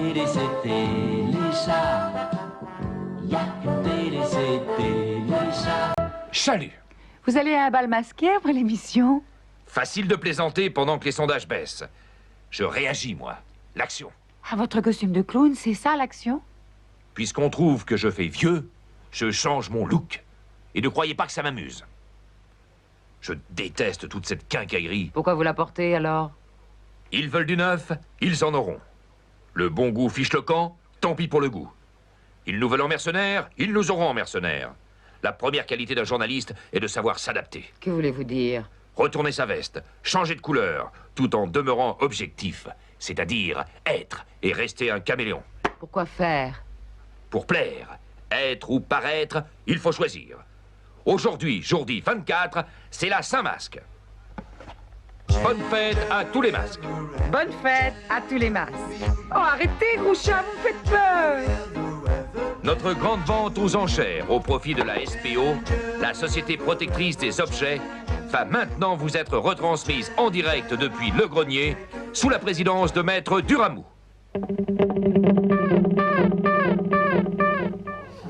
télé, c'était les chats. Y a qu'une télé, c'était les chats. Chalut! Vous allez à un bal masqué après l'émission? Facile de plaisanter pendant que les sondages baissent. Je réagis, moi. L'action. Ah, votre costume de clown, c'est ça l'action? Puisqu'on trouve que je fais vieux, je change mon look. Et ne croyez pas que ça m'amuse. Je déteste toute cette quincaillerie. Pourquoi vous la portez alors? Ils veulent du neuf, ils en auront. Le bon goût fiche le camp, tant pis pour le goût. Ils nous veulent en mercenaires, ils nous auront en mercenaires. La première qualité d'un journaliste est de savoir s'adapter. Que voulez-vous dire? Retourner sa veste, changer de couleur, tout en demeurant objectif. C'est-à-dire être et rester un caméléon. Pourquoi faire? Pour plaire, être ou paraître, il faut choisir. Aujourd'hui, jour 24, c'est la Saint-Masque. Bonne fête à tous les masques. Bonne fête à tous les masques. Oh, arrêtez, gros chat, vous me faites peur. Notre grande vente aux enchères au profit de la SPO, la Société Protectrice des Objets, va maintenant vous être retransmise en direct depuis Le Grenier, sous la présidence de Maître Duramou.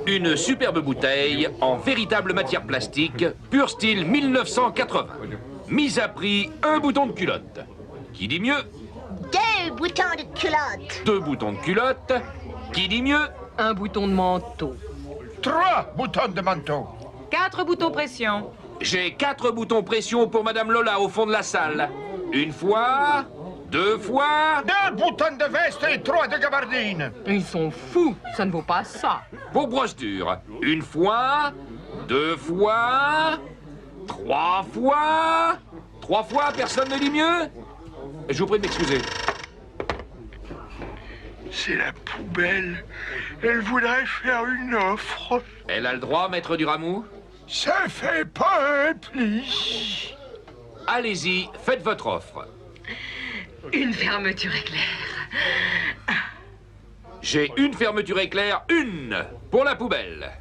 Une superbe bouteille en véritable matière plastique, pur style 1980. Mise à prix un bouton de culotte. Qui dit mieux? 2 boutons de culotte. 2 boutons de culotte. Qui dit mieux? Un bouton de manteau. 3 boutons de manteau. 4 boutons pression. J'ai 4 boutons pression pour Madame Lola au fond de la salle. Une fois, 2 fois... 2 boutons de veste et 3 de gabardine. Ils sont fous, ça ne vaut pas ça. Pour brosse dure. Une fois, 2 fois... 3 fois... 3 fois, personne ne dit mieux? Je vous prie de m'excuser. C'est la poubelle. Elle voudrait faire une offre. Elle a le droit, Maître Duramou? Ça fait pas un pli. Allez-y, faites votre offre. Une fermeture éclair. J'ai une fermeture éclair, une, pour la poubelle.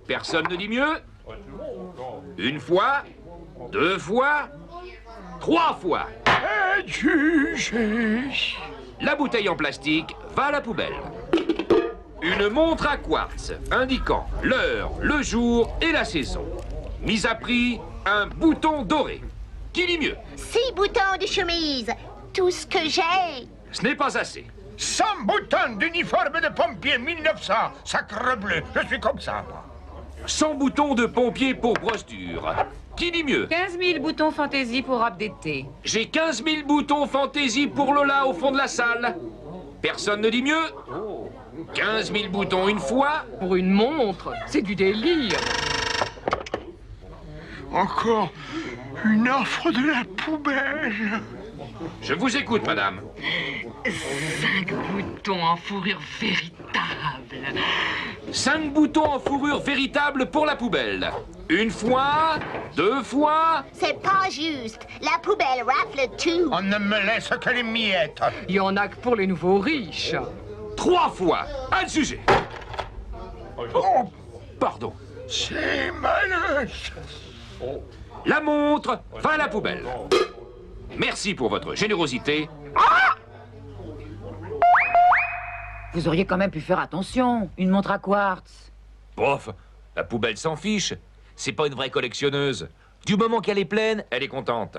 Personne ne dit mieux? Une fois, 2 fois, 3 fois. Adjugé. La bouteille en plastique va à la poubelle. Une montre à quartz indiquant l'heure, le jour et la saison. Mise à prix, un bouton doré. Qui dit mieux? 6 boutons de chemise. Tout ce que j'ai. Ce n'est pas assez. 100 boutons d'uniforme de pompier 1900. Sacrebleu, je suis comme ça, moi. 100 boutons de pompier pour brosse dure. Qui dit mieux? 15 000 boutons fantaisie pour robe d'été. J'ai 15 000 boutons fantaisie pour Lola au fond de la salle. Personne ne dit mieux? 15 000 boutons une fois. Pour une montre, c'est du délire. Encore une offre de la poubelle. Je vous écoute, madame. 5 boutons en fourrure véritable. 5 boutons en fourrure véritable pour la poubelle. Une fois, 2 fois... C'est pas juste. La poubelle rafle tout. On ne me laisse que les miettes. Il y en a que pour les nouveaux riches. 3 fois. Adjugé. Oh, Pardon. c'est malin. La montre va à la poubelle. Merci pour votre générosité. Vous auriez quand même pu faire attention. Une montre à quartz. Bof, la poubelle s'en fiche. C'est pas une vraie collectionneuse. Du moment qu'elle est pleine, elle est contente.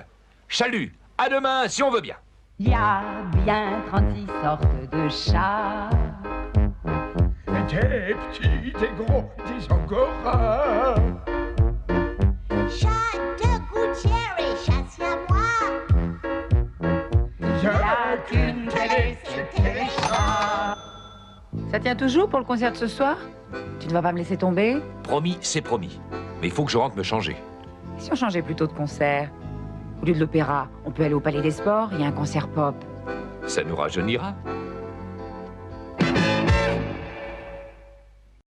Chalut, à demain si on veut bien. Il y a bien 36 sortes de chats. Des petits, des gros, des angoras. Chat de gouttière et chasse à moi. Il y a qu'une télé, c'était les chats. Ça tient toujours pour le concert de ce soir? Tu ne vas pas me laisser tomber? Promis, c'est promis. Mais il faut que je rentre me changer. Si on changeait plutôt de concert? Au lieu de l'opéra, on peut aller au Palais des Sports, il y a un concert pop. Ça nous rajeunira.